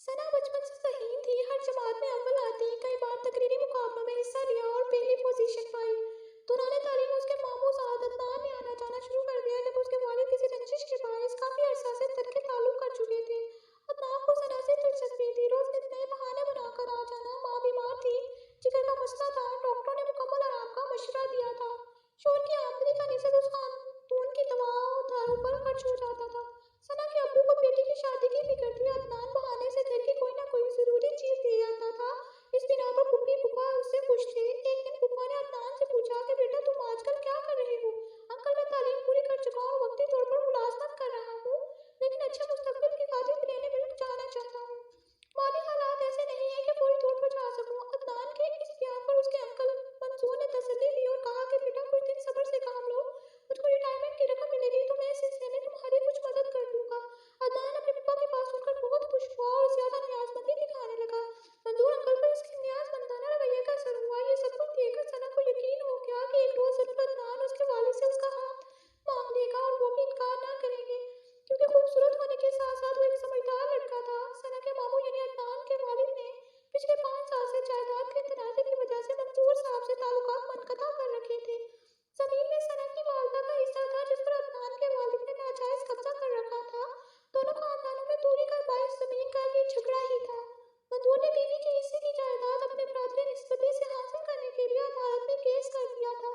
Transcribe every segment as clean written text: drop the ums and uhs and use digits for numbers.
सना बचपन से ज़हीन थी, हर जमात में अव्वल आती, कई बार तकरीरी मुकाबलों में हिस्सा लिया और पहली पोजीशन पाई। दौरान तालीम उसके मामू साद अदनान ने आना जाना शुरू कर दिया जब उसके वालिद किसी रंजिश के बायस काफ़ी अरसा से तर्क ताल्लुक कर चुके थे। अदनान को सना से दिलचस्पी थी, रोज़ नए बहाने बनाकर आ जाना। माँ बीमार थी, जिगर का मसला था, डॉक्टरों ने मुकम्मल आराम का मशवरा दिया था। शोहर की आमदनी का निसब उस खातून की दवा और दारू पर खर्च हो जाता था। सना के अब्बू को बेटी की शादी की फिक्र थी। अदनान बहाने से घर की कोई ना कोई जरूरी चीज ले आता था। इस बिना पर पुप्पी पुप्पा उससे खुश थे। एक दिन पुप्पा ने अदनान से पूछा कि बेटा तुम आजकल क्या कर रहे हो? अंकल मैं तालीम पूरी कर चुका हूँ और वक्ती तौर पर मुलाजमत कर रहा हूँ, लेकिन अच्छे मुस्तकबिल की खातिर प्लेन मुल्क जाना चाहता हूँ। माली हालात ऐसे नहीं है कि फौरी तौर पर जा सकूँ। अदनान के इस बयान पर उसके अंकल मंसूर ने तसल्ली दी और कहा कि बेटा कुछ दिन सब्र से काम लो, मुझको रिटायरमेंट की रकम मिलेगी तो मैं इस सिलसिले में तुम्हारी कुछ मदद कर दूंगा। अदनान अपने पापा की बात सुनकर बहुत खुश हुआ और ज्यादा न्याजमंदी दिखाने लगा। मंजूर अंकल पर इसके न्याजमंदाना रवैये का असर हुआ। ये सब कुछ देखकर सना को यकीन हो गया कि एक रोज जरूर अदनान उसके वालिद से उसका हाथ मांग लेगा और वो भी इनकार ना करेंगे, क्योंकि खूबसूरत होने के साथ साथ वो एक समझदार लड़का था। सना के मामू यानी अदनान के वालिद ने पिछले 5 साल से जायदाद के तनाज़े की वजह से मंसूर साहब से ताल्लुकात मुनक़ता कर रखे थे। जमीन में सना की वालदा का हिस्सा था जिस पर अदनान के वालिद ने नाजायज कब्जा कर रखा था। दोनों खानदानों में दूरी का बायस जमीन का ये झगड़ा ही था। मंजूर ने बीवी के हिस्से की जायदाद अपने बरादरी निस्बती से हासिल करने के लिए अदालत में केस कर दिया था।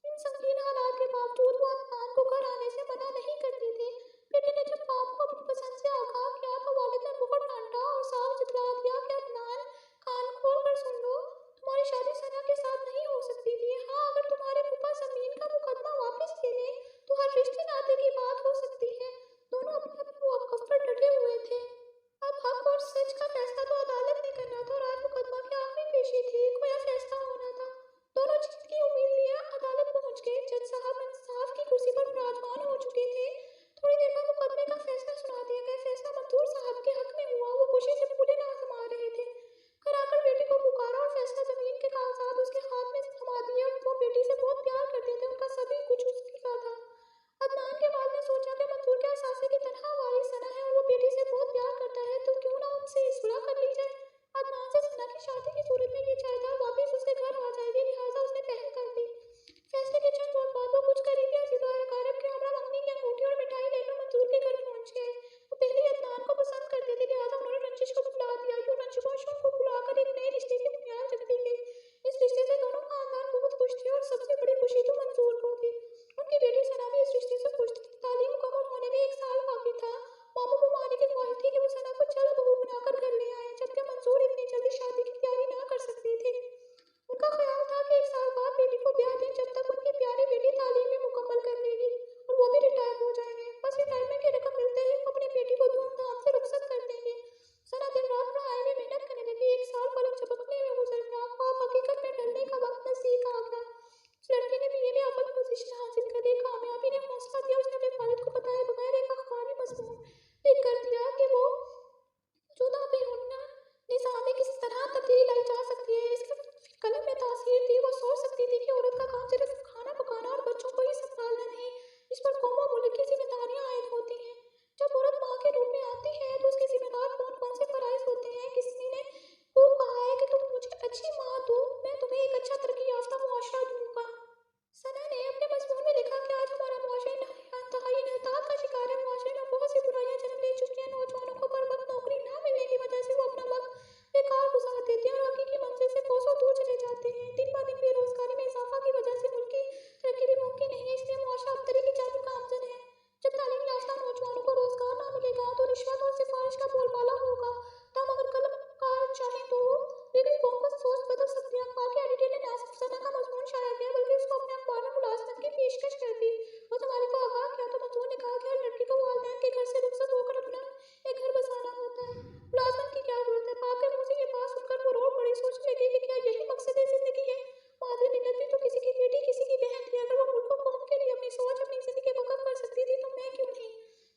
इन संगीन हालात के बावजूद वो अदनान को घर आने से मना नहीं करते थे। बेटे ने जब बाप को अपनी पसंद से आगाह किया तो वालिद ने बहुत डांटा और साफ जतला दिया कि अदनान कान खोल कर सुन लो, तुम्हारी शादी सना के साथ नहीं हो सकती थी। हाँ, अगर तुम्हारे फूफा जमीन का मुकदमा वापस ले लें तो हर रिश्ते नाते की बात हो सकती है। दोनों अपने अपने मौक़िफ़ पर डटे हुए थे। अब हक और सच का फैसला तो अदालत ने करना था और आज मुकदमा की आखिरी पेशी थी, कोई फैसला होना था। दोनों जीत की उम्मीद लिए अदालत पहुंच गए। जज साहब इंसाफ की कुर्सी पर विराजमान हो चुके थे। थोड़ी देर बाद मुकदमे का फैसला सुना दिया गया। फैसला मंसूर साहब के हक में हुआ। वो खुशी से फूले न समा रहे थे। घर आकर बेटी को पुकारा और फैसला जमीन के कागजात उसके हाथ में थमा दिए। वो बेटी से बहुत प्यार करते थे, उनका सभी कुछ उसके का था। अदनान के बाद ने सोचा कि मंसूर के असासे की तनहा वारिस सना है और वो बेटी से बहुत प्यार करता है, तो क्यों ना उनसे सुलह कर ली जाए। अदनान से सना की शादी की सूरत में ये जायदाद वापस उसके घर आ जाएगी, लिहाजा उसने पहल कर दी। फैसले के चंद रोज बाद वो कुछ करीबी अज़ीज़-ओ-अक़ारिब के हमरा मंगनी की अंगूठी और मिठाई लेकर मंसूर के घर पहुंच गए। वो पहले ही अदनान को पसंद करते थे, लिहाजा उन्होंने रंजिश को भुला दिया। यूं रंजिशों को भुलाकर एक नए रिश्ते की बुनियाद रख दी गई। इस रिश्ते से दोनों खानदान बहुत खुश थे और सबसे बड़ी खुशी तो मंसूर को थी। उनकी बेटी सना भी इस रिश्ते से खुश थी। तालीम मुकम्मल होने में 1 साल काफी था। मामू बुमानी की ख्वाहिश थी कि वो सना को जल्द बहू बनाकर घर ले आए, जबकि मंसूर इतनी जल्दी शादी की तैयारी ना कर सकते थे। उनका ख्याल था कि 1 साल बाद बेटी को ब्याह दें, जब तक उनकी प्यारी बेटी तालीम भी मुकम्मल कर लेगी और वो भी रिटायर हो जाएंगे। बस रिटायरमेंट की रकम मिलते ही वो अपनी बेटी को धूमधाम से रुखसत कर देंगे। सना दिन रात पढ़ाई में मेहनत करने लगी। 1 साल पलक झपकने में गुजर गया। ख्वाब हकीकत में ढलने का वक्त नजदीक आ गया। उस लड़की ने बीए में अव्वल पोजीशन हासिल कर ली। कामयाबी ने हौसला दिया। उसने अपने वालिद को बताए बगैर एक अखबारी मजमून लिख कर दिया कि वो मौजूदा बेहुन्ना निज़ाम में किस तरह तब्दीली लाई जा सकती है। इसके कलम में तासीर थी। वो सोच सकती थी कि औरत का काम सिर्फ खाना पकाना और बच्चों को ही संभालना नहीं, इस पर कौम और मुल्क की जिम्मेदारियां आयद होती हैं। जब औरत माँ के रूप में आती है तो उसके जिम्मेदार कौन कौन से फराइज होते हैं। किसी ने वो कहा है कि तुम मुझे अच्छी माँ दो, मैं तुम्हें एक अच्छा तरक्की याफ्ता मुआशरा दूंगा। सना ने अपने मजमून में लिखा कि आज हमारा मुआशरा इंतहाई इन्हतात का शिकार है। मुआशरे में बहुत सी बुराइयां जन्म ले चुकी हैं। नौजवानों को बर वक्त नौकरी न मिलने की वजह से वो अपना वक्त बेकार गुजार देते हैं और हकीकी मंजिल से कोसों दूर चले जाते हैं। दिन ब दिन बेरोजगारी में इजाफा की वजह से मुल्क की तरक्की भी मुमकिन नहीं है, इसलिए मुआशरा अबतरी की जानिब गामजन है। जब तालीम याफ्ता नौजवानों को रोजगार न मिलेगा तो रिश्वत और सिफारिश का बोलबाला होगा। तब अगर कलमकार चाहे तो बिगड़ी कौम को सोच बदल सकती है। अखबार के एडिटर ने न सिर्फ सना का मजमून शाया किया बल्कि उसको अपने अखबार में मुलाजमत की पेशकश कर दी। और तुम्हारे को आगाह किया तो मंसूर ने कहा कि हर लड़की को वालिदैन के घर से रुखसत होकर अपना एक घर बसाना होता है। मुलाजमत की क्या जरूरत है। बाप के मुंह से ये बात सुनकर वो रो पड़ी। सोचने लगी कि क्या यही मकसद है जिंदगी है। माधुरी मिन्नत भी तो किसी की बेटी किसी की बहन थी। अगर वो मुल्क और कौम के लिए अपनी सोच अपनी जिंदगी वक़्फ कर सकती थी तो मैं क्यों नहीं।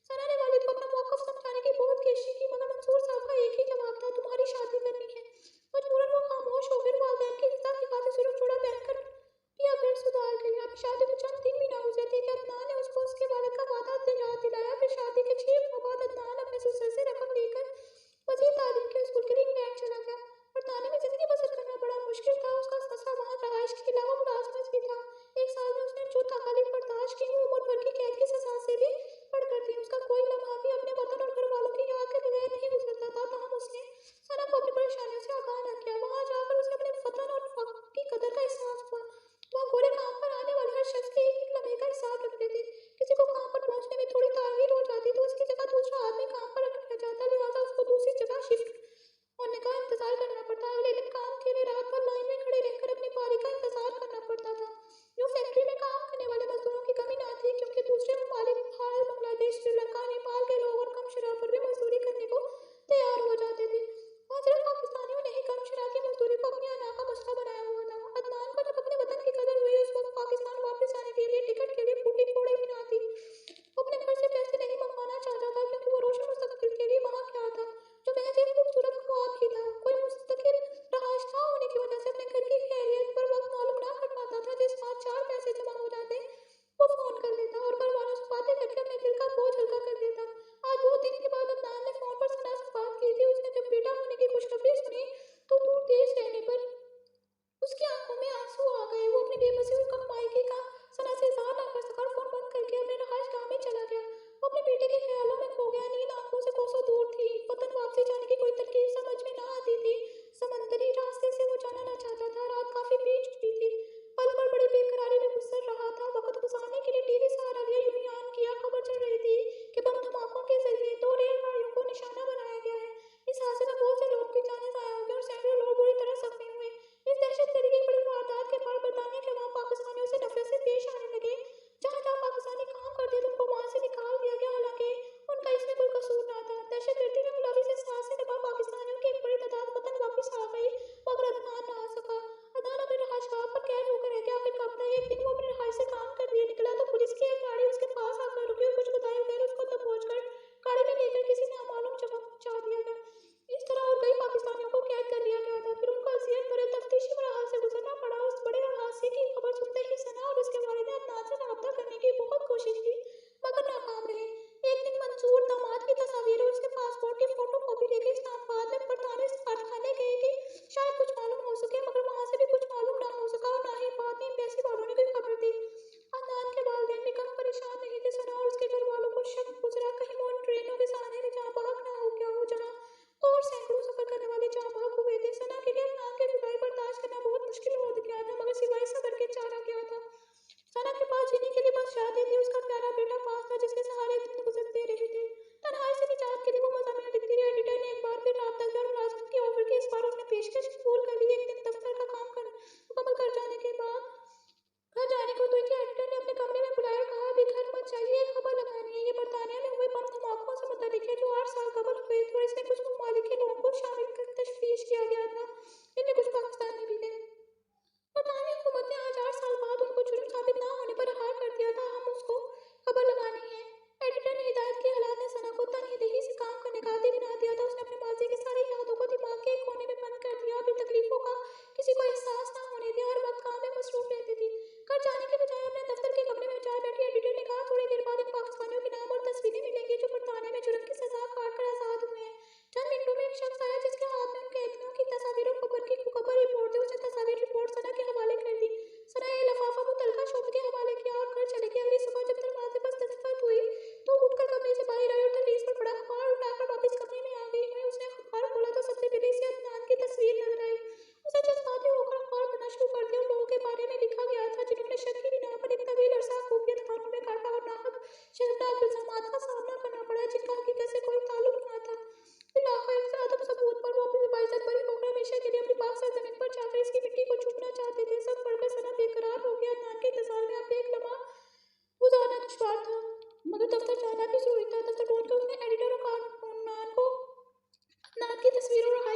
सना ने वालिद को अपना मौक़िफ़ समझाने की बहुत कोशिश की, मगर मंसूर साहब का एक ही जवाब था, तुम्हारी शादी करनी है। मजबूरन वो खामोश हो गई। वालिदैन की इज़्ज़त की खातिर सिर्फ चूड़ा पहनकर भी अगर सुधार गई। अब शादी को चंद दिन भी ना गुजरे थे कि अदनान ने उसको उसके वालिद का वादा याद दिलाया। फिर शादी के 6 माह बाद अदनान अपने ससुर से रकम लेकर वज़ीर तालीम के दूसरी जगह शिफ्ट होने का इंतजार करना पड़ता। अगले दिन काम के लिए रात भर लाइन में खड़े रहकर अपनी बारी का इंतजार करना पड़ता था। जो फैक्ट्री में काम करने वाले मजदूरों की कमी ना थी, क्योंकि दूसरे ममालिक भारत, बांग्लादेश, श्रीलंका, नेपाल के लोग और कम शराब पर भी मजदूरी करने को तैयार हो जाते थे। और सिर्फ पाकिस्तानियों ने ही कम शराब की मजदूरी को अपनी अना का मसला बनाया हुआ था। अदनान को जब अपने वतन की कदर हुई, उस वक्त पाकिस्तान वापस आने के लिए टिकट के लिए फूटी कोड़े भी ना थी। वो अपने घर से पैसे नहीं मंगवाना चाहता था, क्योंकि वो रोशन मुस्तकबिल के लिए वहाँ क्या था जो महज एक खूबसूरत ख्वाब ही था। कोई मुस्तकिल रहायश ना होने की वजह से अपने घर की खैरियत पर वक्त मालूम ना कर पाता था। जिस बात 4 पैसे जमा हो जाते वो फोन कर लेता और घर वालों से बातें करके अपने दिल का बोझ हल्का कर देता। आज 2 दिन के बाद अदनान ने फोन पर सना से बात की थी। उसने जब बेटा होने की खुशखबरी सुनी तो दूर तेज रहने पर उसकी आंखों में आंसू आ गए। वो अपनी बेबसी और कममायकी का सना से इजहार ना कर सका और फोन बंद करके अपने रहायशगाह में चला गया। वो अपने बेटे के ख्यालों में खो गया। नींद आंखों से कोसों दूर थी। वतन वापसी जाने की कोई तरकीब समझ में ना आती थी। समंदरी रास्ते से वो जाना ना चाहता था। रात काफी बीत चुकी थी। पल पर बड़ी बेकरारी में गुजर रहा था। वक्त गुजारने के लिए टीवी सहारा लिया, यूं ही ऑन किया। खबर चल रही थी कि बम धमाकों के जरिए 2 रेलगाड़ियों को निशाना बनाया गया है। इस हादसे में बहुत से लोग की जानें ज़ाया हो गई और सैकड़ों लोग बुरी तरह जख्मी हुए। इस दहशतगर्दी की बड़ी वारदात के बाद बरतानिया के वहाँ पाकिस्तानियों से नफरत से पेश आने लगे। जहाँ जहाँ पाकिस्तानी काम करते थे उनको वहाँ से निकाल दिया गया, हालांकि उनका इसमें कोई कसूर ना था। दहशतगर्दी में मुलविस इस हादसे के बाद पाकिस्तानियों की एक बड़ी तादाद वतन वापस आ गई, मगर अदनान ना आ सका। अदनान अपने रहायशगाह पर कैद होकर रह गया। आखिर कब तक? एक दिन वो अपने रहायश से काम कर लिए निकला तो पुलिस की एक गाड़ी उसके पास आकर रुकी और कुछ बताए बगैर उसको दबोच कर गाड़ी में लेकर किसी नामालूम जगह पहुंचा दिया गया। इस तरह और कई पाकिस्तानियों को कैद कर लिया गया था। फिर उनको अज़ियत भरे तफ्तीशी मराहल से गुजरना पड़ा। उस बड़े हादसे की खबर सुनते ही सना और उसके वालिद ने अदनान से राब्ता करने की बहुत कोशिश की, मगर नाकाम रहे। एक दिन मंसूर दामाद की तस्वीर और उसके पासपोर्ट की फोटो कॉपी लेकर इस्लामाबाद में बरतानवी सफारतखाने गए कि शायद कुछ मालूम हो सके, मगर वहाँ से भी कुछ मालूम ना हो सका और ना ही बाद में एम्बेसी वालों ने कोई खबर दी। अदनान के वालिदैन भी कम परेशान नहीं थे। सना और उसके घर वालों को शक गुजरा कहीं वो उन ट्रेनों के सहारे में जहाँ बहक ना हो गया हो जहाँ और सैकड़ों सफर करने वाले जहाँ बहक हुए थे। सना के लिए अदनान की जुदाई बर्दाश्त करना बहुत मुश्किल हो गया था, मगर सिवाय सबर के चारा क्या था। सना के पास जीने के लिए बस शादी थी। उसका प्यारा बेटा पास था जिसके सहारे दिन गुजरते रहे थे। तन्हाई से निजात के लिए वो मज़ामीन लिखती रही। एडिटर ने एक बार फिर राब्ता किया और मुलाजमत की ऑफर की। इस बार उसने पेशकश कबूल कर ली। एक दिन दफ्तर का काम मुकम्मल कर जाने के बाद घर जाने को तो क्या एडिटर ने अपने कमरे में बुलाया और कहा, अभी घर मत जाइए, एक खबर लगानी है। ये बरतानिया में हुए बम धमाकों से मुतल्लिक है जो 8 साल कबल हुए थे और इसमें कुछ ममालिक के लोगों को शामिल कर तशवीश किया गया था। इनमें कुछ पाकिस्तानी भी थे। बरतानवी हुकूमत ने आज 8 साल बाद उनको जुर्म साबित ना होने पर रिहा कर दिया था। हम उसको खबर लगानी है। एडिटर ने हिदायत की। हालात ने सना को तनदही से काम करने का आदी बना दिया था। उसने अपने माजी की सारी यादों को दिमाग के एक कोने में बंद कर दिया। अभी तकलीफों का किसी को एहसास ना होने दिया। हर वक्त काम में मसरूफ रहती थी। घर जाने के बजाय अपने दफ्तर के कमरे में जा बैठी। एडिटर ने कहा, थोड़ी देर बाद इन पाकिस्तानियों के नाम और तस्वीरें मिलेंगी जो बरतानिया में जुर्म की सजा काट कर आजाद हुए हैं। चंद मिनटों में एक शख्स आया जिसके हाथ में उन कैदियों की तस्वीर और खबर रिपोर्ट थी। उसने तस्वीर रिपोर्ट सना के हवाले कर दी। सना ये लफाफा मुतलका शोबे के हवाले किया और घर चले गई। अगली सुबह जब दरवाजे पर दस्तक हुई तो उठकर कमरे से बाहर आई और दहलीज पर पड़ा अखबार उठाकर वापस कमरे में आ गई। वहीं उसने अखबार खोला तो सबसे पहले इसे अदनान की तस्वीर नजर आई। उसे जज्बाती होकर अखबार पढ़ना शुरू कर दिया और लोगों के बारे में लिखा गया था जिन्होंने शक की बिना पर एक तवील अरसा खूबियत खानों में काटा और नाहक शर्मनाक इल्जामात का सामना करना पड़ा जिनका हकीकत से कोई ताल्लुक ना था। फिर आखिर आदम सबूत पर वो अपनी बाइज्जत बरी होकर हमेशा के लिए अपनी पाक सरजमीन पर जाकर इसकी मिट्टी को छूना चाहते थे। सब पढ़कर सना बेकरार हो गया। अदनान के इंतजार में अब एक लम्हा गुजारना दुश्वार था, मगर दफ्तर जाना भी जरूरी था। दफ्तर पहुंचकर उसने एडिटर और कारकुनान को अदनान की तस्वीरों और